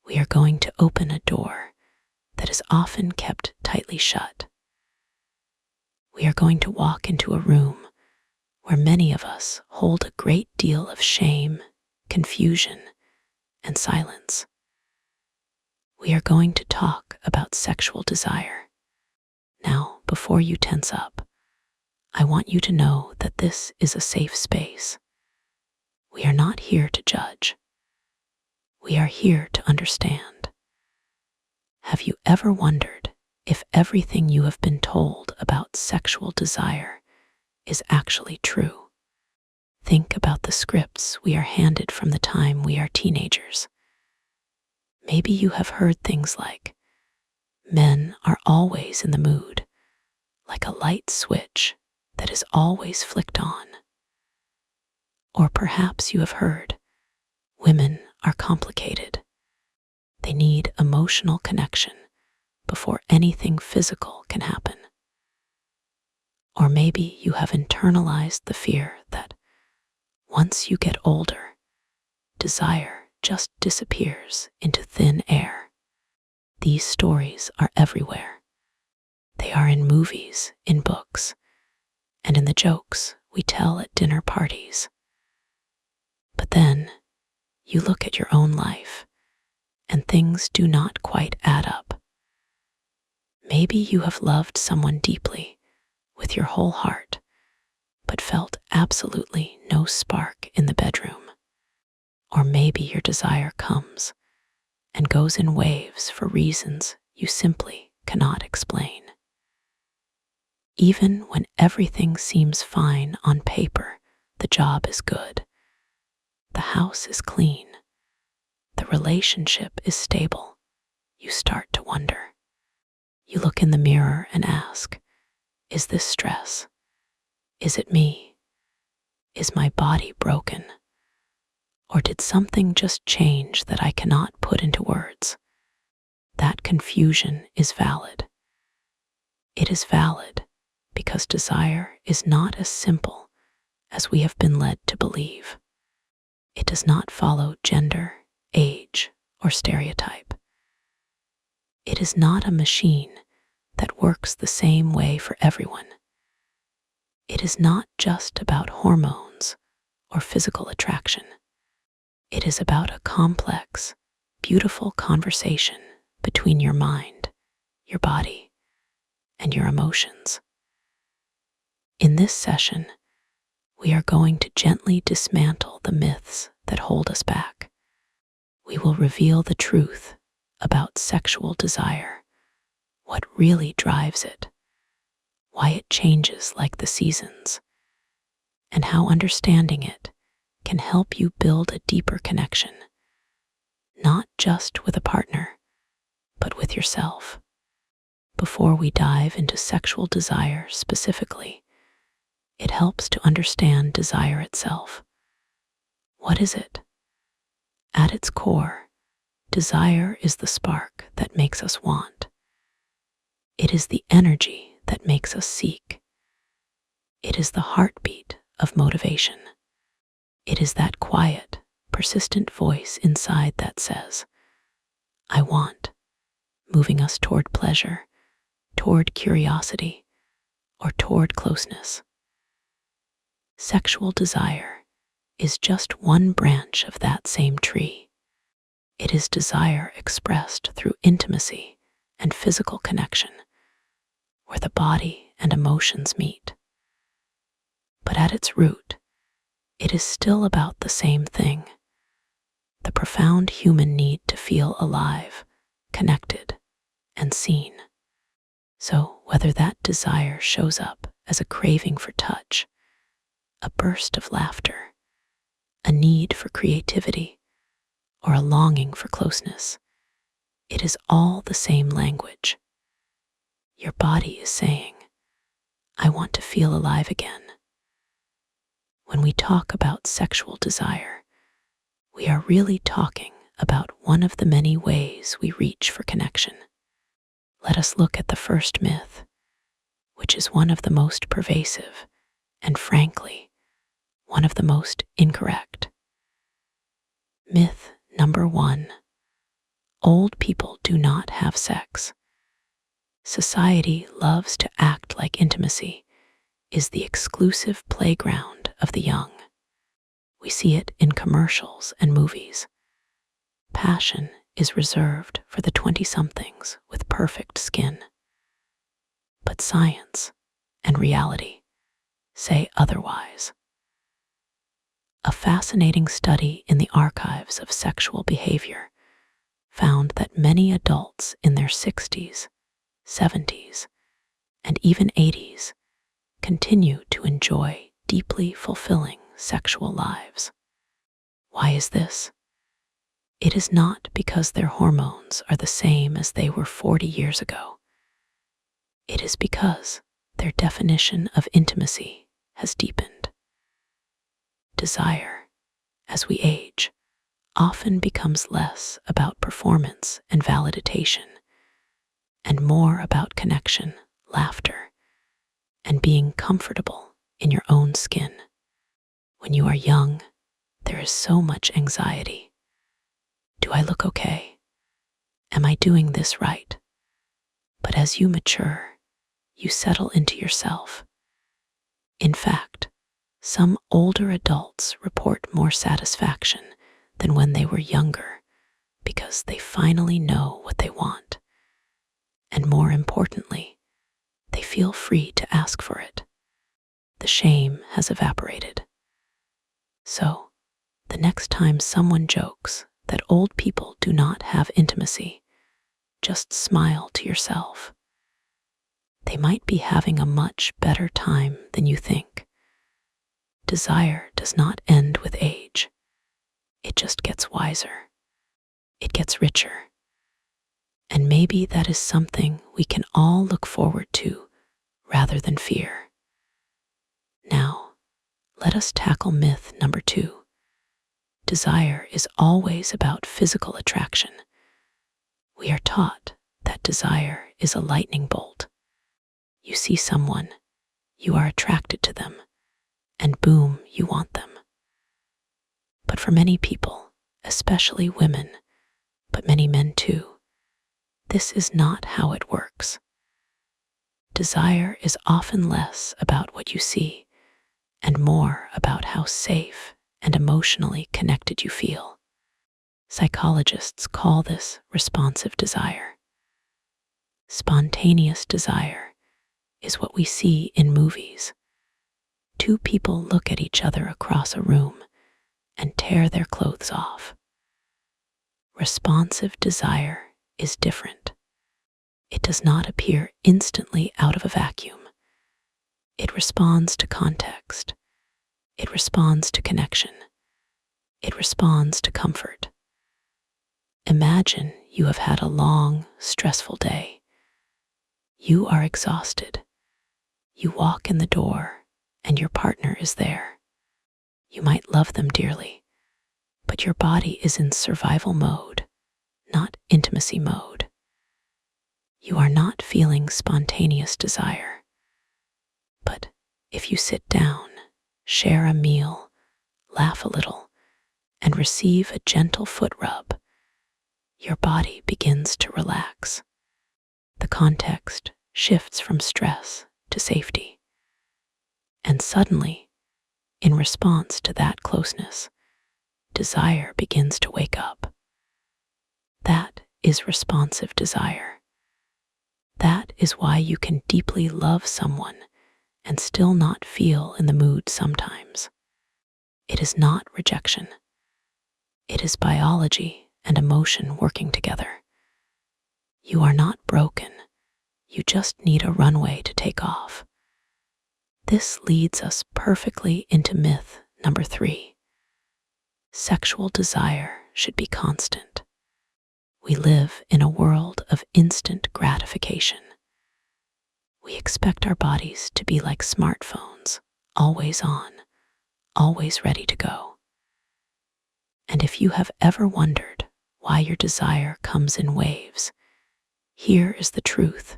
we are going to open a door that is often kept tightly shut. We are going to walk into a room where many of us hold a great deal of shame, confusion, and silence. We are going to talk about sexual desire. Now, before you tense up, I want you to know that this is a safe space. We are not here to judge. We are here to understand. Have you ever wondered if everything you have been told about sexual desire is actually true? Think about the scripts we are handed from the time we are teenagers. Maybe you have heard things like, men are always in the mood, like a light switch that is always flicked on. Or perhaps you have heard, women are complicated. They need emotional connection before anything physical can happen. Or maybe you have internalized the fear that once you get older, desire just disappears into thin air. These stories are everywhere. They are in movies, in books, and in the jokes we tell at dinner parties. But then you look at your own life, and things do not quite add up. Maybe you have loved someone deeply with your whole heart, but felt absolutely no spark in the bedroom. Or maybe your desire comes and goes in waves for reasons you simply cannot explain. Even when everything seems fine on paper, the job is good, the house is clean, the relationship is stable, you start to wonder. You look in the mirror and ask, is this stress? Is it me? Is my body broken? Or did something just change that I cannot put into words? That confusion is valid. It is valid because desire is not as simple as we have been led to believe. It does not follow gender, age, or stereotype. It is not a machine that works the same way for everyone. It is not just about hormones or physical attraction. It is about a complex, beautiful conversation between your mind, your body, and your emotions. In this session, we are going to gently dismantle the myths that hold us back. We will reveal the truth about sexual desire, what really drives it, why it changes like the seasons, and how understanding it can help you build a deeper connection, not just with a partner, but with yourself. Before we dive into sexual desire specifically, it helps to understand desire itself. What is it? At its core, desire is the spark that makes us want. It is the energy that makes us seek. It is the heartbeat of motivation. It is that quiet, persistent voice inside that says, I want, moving us toward pleasure, toward curiosity, or toward closeness. Sexual desire is just one branch of that same tree. It is desire expressed through intimacy and physical connection, where the body and emotions meet. But at its root, it is still about the same thing, the profound human need to feel alive, connected, and seen. So whether that desire shows up as a craving for touch, a burst of laughter, a need for creativity, or a longing for closeness, it is all the same language. Your body is saying, I want to feel alive again. When we talk about sexual desire, we are really talking about one of the many ways we reach for connection. Let us look at the first myth, which is one of the most pervasive and, frankly, one of the most incorrect. Myth number 1. old people do not have sex. Society loves to act like intimacy is the exclusive playground of the young. We see it in commercials and movies. Passion is reserved for the 20-somethings with perfect skin. But science and reality say otherwise. A fascinating study in the archives of sexual behavior found that many adults in their 60s, 70s, and even 80s continue to enjoy deeply fulfilling sexual lives. Why is this? It is not because their hormones are the same as they were 40 years ago. It is because their definition of intimacy has deepened. Desire, as we age, often becomes less about performance and validation, and more about connection, laughter, and being comfortable in your own skin. When you are young, there is so much anxiety. Do I look okay? Am I doing this right? But as you mature, you settle into yourself. In fact, some older adults report more satisfaction than when they were younger because they finally know what they want. And more importantly, they feel free to ask for it. The shame has evaporated. So, the next time someone jokes that old people do not have intimacy, just smile to yourself. They might be having a much better time than you think. Desire does not end with age. It just gets wiser. It gets richer. And maybe that is something we can all look forward to rather than fear. Now, let us tackle myth number 2. Desire is always about physical attraction. We are taught that desire is a lightning bolt. You see someone, you are attracted to them, and boom, you want them. But for many people, especially women, but many men too, this is not how it works. Desire is often less about what you see and more about how safe and emotionally connected you feel. Psychologists call this responsive desire. Spontaneous desire is what we see in movies. Two people look at each other across a room and tear their clothes off. Responsive desire is different. It does not appear instantly out of a vacuum. It responds to context. It responds to connection. It responds to comfort. Imagine you have had a long, stressful day. You are exhausted. You walk in the door, and your partner is there. You might love them dearly, but your body is in survival mode, not intimacy mode. You are not feeling spontaneous desire. But if you sit down, share a meal, laugh a little, and receive a gentle foot rub, your body begins to relax. The context shifts from stress to safety. And suddenly, in response to that closeness, desire begins to wake up. That is responsive desire. That is why you can deeply love someone and still not feel in the mood sometimes. It is not rejection. It is biology and emotion working together. You are not broken. You just need a runway to take off. This leads us perfectly into myth number 3. Sexual desire should be constant. We live in a world of instant gratification. We expect our bodies to be like smartphones, always on, always ready to go. And if you have ever wondered why your desire comes in waves, here is the truth.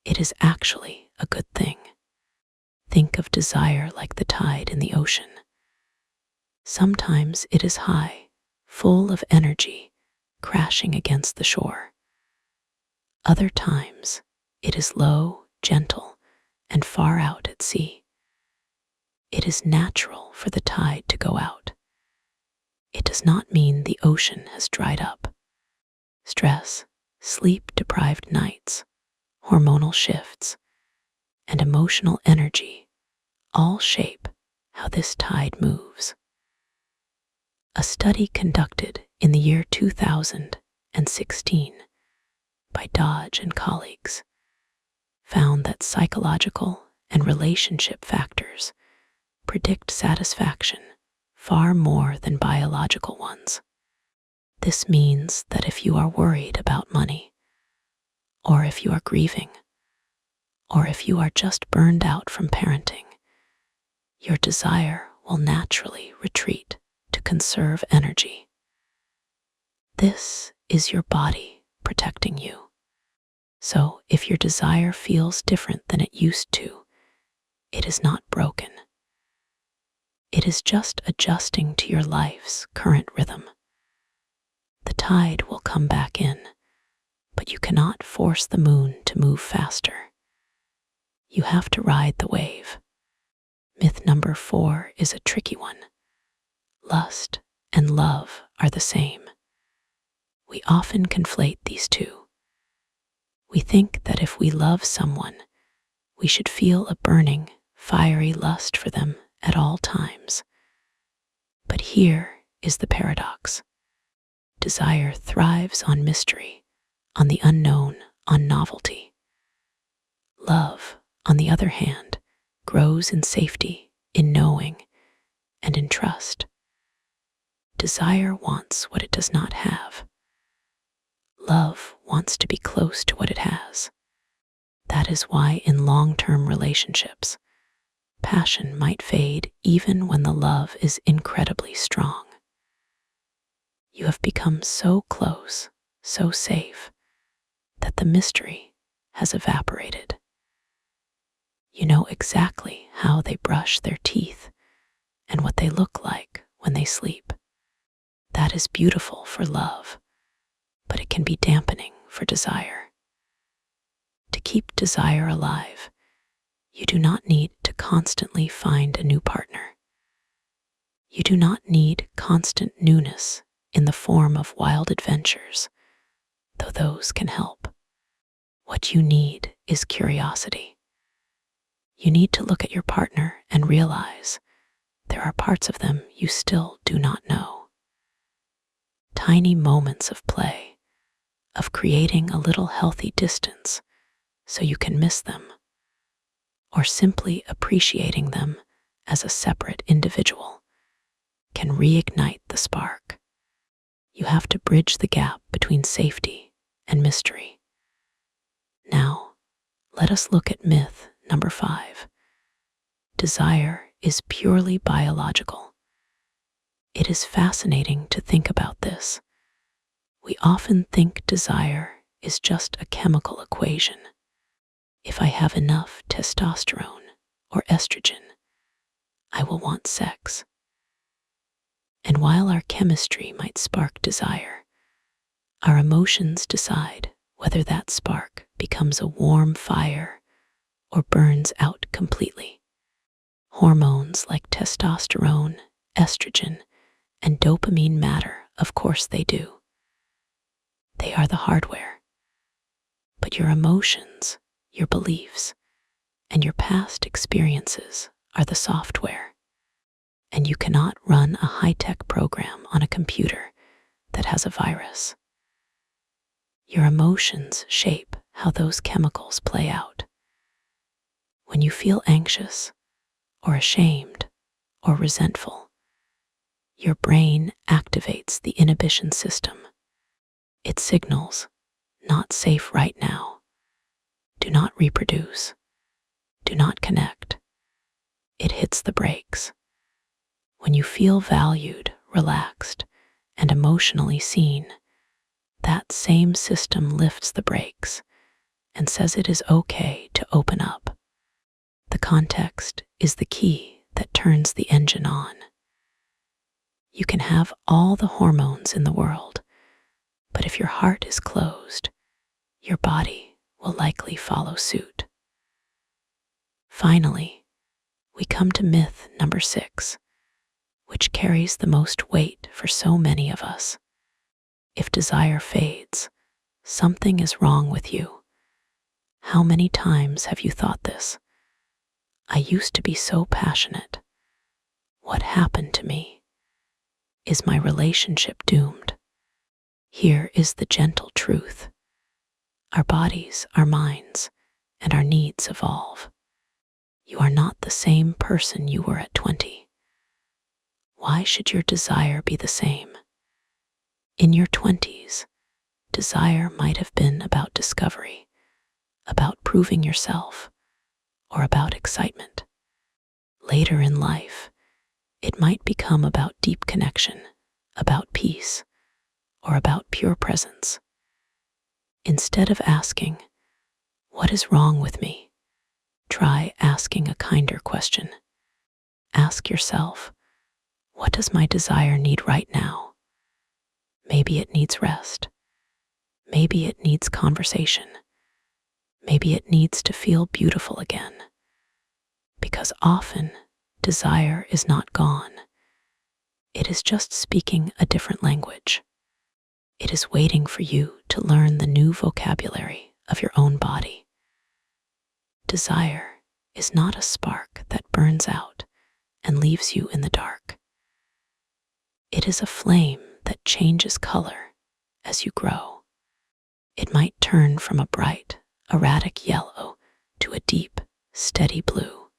It is actually a good thing. Think of desire like the tide in the ocean. Sometimes it is high, full of energy, crashing against the shore. Other times, it is low, gentle, and far out at sea. It is natural for the tide to go out. It does not mean the ocean has dried up. Stress, sleep-deprived nights, hormonal shifts, and emotional energy all shape how this tide moves. A study conducted in the year 2016 by Dodge and colleagues found that psychological and relationship factors predict satisfaction far more than biological ones. This means that if you are worried about money, or if you are grieving, or if you are just burned out from parenting, your desire will naturally retreat to conserve energy. This is your body protecting you. So if your desire feels different than it used to, it is not broken. It is just adjusting to your life's current rhythm. The tide will come back in, but you cannot force the moon to move faster. You have to ride the wave. Myth number 4 is a tricky one. Lust and love are the same. We often conflate these two. We think that if we love someone, we should feel a burning, fiery lust for them at all times. But here is the paradox. Desire thrives on mystery, on the unknown, on novelty. Love, on the other hand, grows in safety, in knowing, and in trust. Desire wants what it does not have. Love wants to be close to what it has. That is why in long-term relationships, passion might fade even when the love is incredibly strong. You have become so close, so safe, that the mystery has evaporated. You know exactly how they brush their teeth and what they look like when they sleep. That is beautiful for love, but it can be dampening for desire. To keep desire alive, you do not need to constantly find a new partner. You do not need constant newness in the form of wild adventures, though those can help. What you need is curiosity. You need to look at your partner and realize there are parts of them you still do not know. Tiny moments of play, of creating a little healthy distance so you can miss them, or simply appreciating them as a separate individual, can reignite the spark. You have to bridge the gap between safety and mystery. Now, let us look at myth number 5. Desire is purely biological. It is fascinating to think about this. We often think desire is just a chemical equation. If I have enough testosterone or estrogen, I will want sex. And while our chemistry might spark desire, our emotions decide whether that spark becomes a warm fire or burns out completely. Hormones like testosterone, estrogen, and dopamine matter, of course they do. They are the hardware. But your emotions, your beliefs, and your past experiences are the software. And you cannot run a high-tech program on a computer that has a virus. Your emotions shape how those chemicals play out. When you feel anxious, or ashamed, or resentful, your brain activates the inhibition system. It signals, not safe right now. Do not reproduce. Do not connect. It hits the brakes. When you feel valued, relaxed, and emotionally seen, that same system lifts the brakes and says it is okay to open up. The context is the key that turns the engine on. You can have all the hormones in the world, But if your heart is closed, your body will likely follow suit. Finally, we come to myth number 6, which carries the most weight for so many of us. If desire fades, something is wrong with you. How many times have you thought this? I used to be so passionate. What happened to me? Is my relationship doomed? Here is the gentle truth. Our bodies, our minds, and our needs evolve. You are not the same person you were at 20. Why should your desire be the same? In your 20s, desire might have been about discovery, about proving yourself, or about excitement. Later in life, it might become about deep connection, about peace, or about pure presence. Instead of asking, "What is wrong with me?" try asking a kinder question. Ask yourself, "What does my desire need right now?" Maybe it needs rest. Maybe it needs conversation. Maybe it needs to feel beautiful again. Because often, desire is not gone. It is just speaking a different language. It is waiting for you to learn the new vocabulary of your own body. Desire is not a spark that burns out and leaves you in the dark. It is a flame that changes color as you grow. It might turn from a bright, erratic yellow to a deep, steady blue.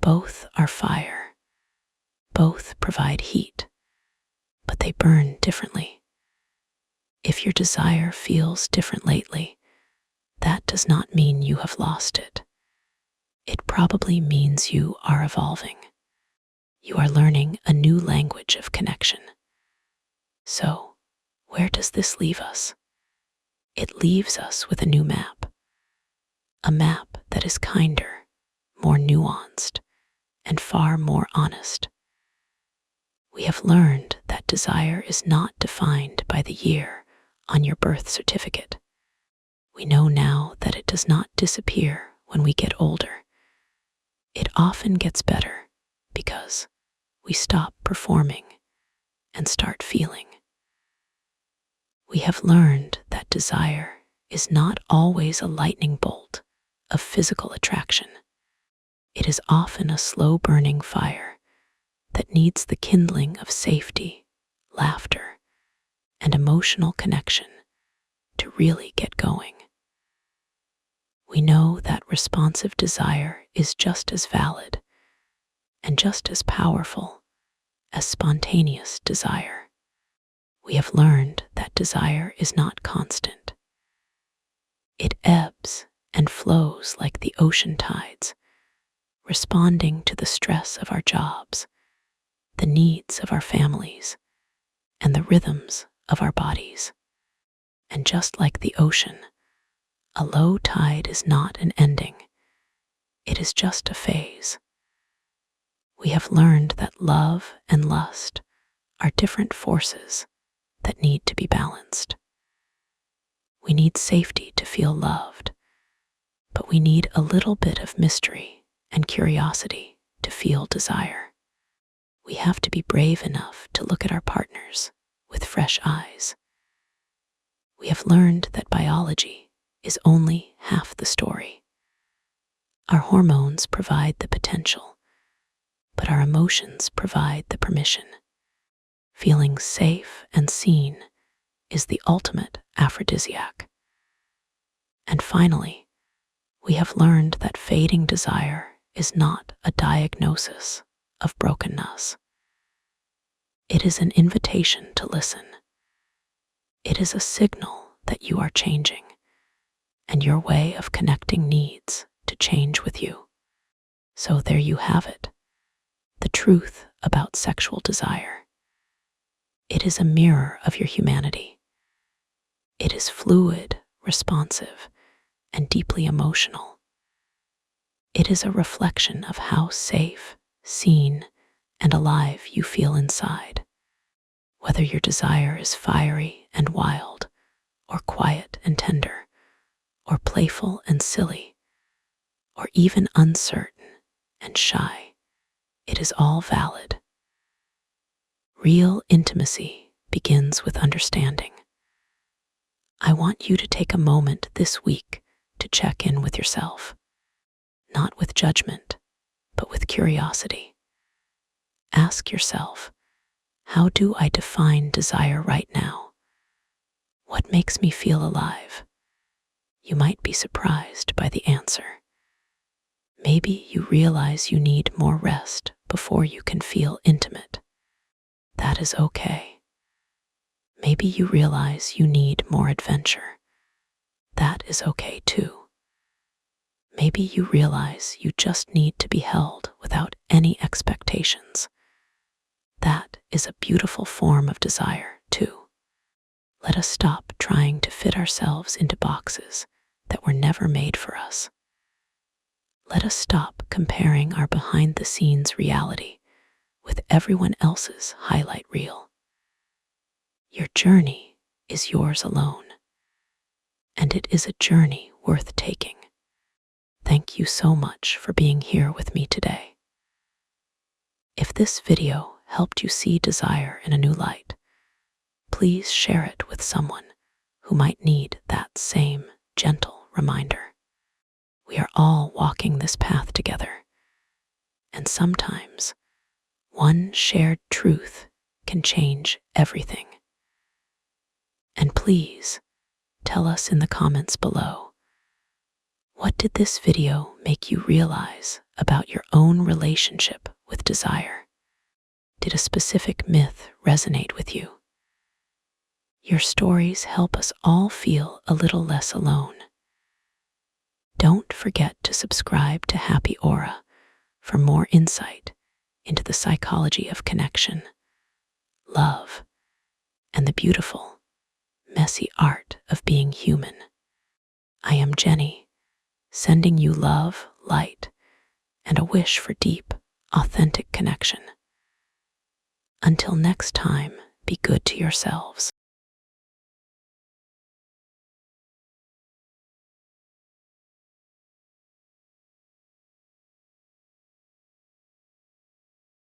Both are fire. Both provide heat, but they burn differently. If your desire feels different lately, that does not mean you have lost it. It probably means you are evolving. You are learning a new language of connection. So, where does this leave us? It leaves us with a new map. A map that is kinder, more nuanced, and far more honest. We have learned that desire is not defined by the year on your birth certificate. We know now that it does not disappear when we get older. It often gets better because we stop performing and start feeling. We have learned that desire is not always a lightning bolt of physical attraction. It is often a slow-burning fire that needs the kindling of safety, laughter, and emotional connection to really get going. We know that responsive desire is just as valid and just as powerful as spontaneous desire. We have learned that desire is not constant. It ebbs and flows like the ocean tides, responding to the stress of our jobs, the needs of our families, and the rhythms of our bodies. And just like the ocean, a low tide is not an ending. It is just a phase. We have learned that love and lust are different forces that need to be balanced. We need safety to feel loved, but we need a little bit of mystery and curiosity to feel desire. We have to be brave enough to look at our partners with fresh eyes. We have learned that biology is only half the story. Our hormones provide the potential, but our emotions provide the permission. Feeling safe and seen is the ultimate aphrodisiac. And finally, we have learned that fading desire is not a diagnosis of brokenness. It is an invitation to listen. It is a signal that you are changing, and your way of connecting needs to change with you. So there you have it, the truth about sexual desire. It is a mirror of your humanity. It is fluid, responsive, and deeply emotional. It is a reflection of how safe, seen, and alive you feel inside. Whether your desire is fiery and wild, or quiet and tender, or playful and silly, or even uncertain and shy, it is all valid. Real intimacy begins with understanding. I want you to take a moment this week to check in with yourself, not with judgment, but with curiosity. Ask yourself, how do I define desire right now? What makes me feel alive? You might be surprised by the answer. Maybe you realize you need more rest before you can feel intimate. That is okay. Maybe you realize you need more adventure. That is okay too. Maybe you realize you just need to be held without any expectations. That is a beautiful form of desire too. Let us stop trying to fit ourselves into boxes that were never made for us. Let us stop comparing our behind-the-scenes reality with everyone else's highlight reel. Your journey is yours alone, and it is a journey worth taking. Thank you so much for being here with me today. If this video helped you see desire in a new light, please share it with someone who might need that same gentle reminder. We are all walking this path together, and sometimes one shared truth can change everything. And please tell us in the comments below, what did this video make you realize about your own relationship with desire? Did a specific myth resonate with you? Your stories help us all feel a little less alone. Don't forget to subscribe to Happy Aura for more insight into the psychology of connection, love, and the beautiful, messy art of being human. I am Jenny, sending you love, light, and a wish for deep, authentic connection. Until next time, be good to yourselves.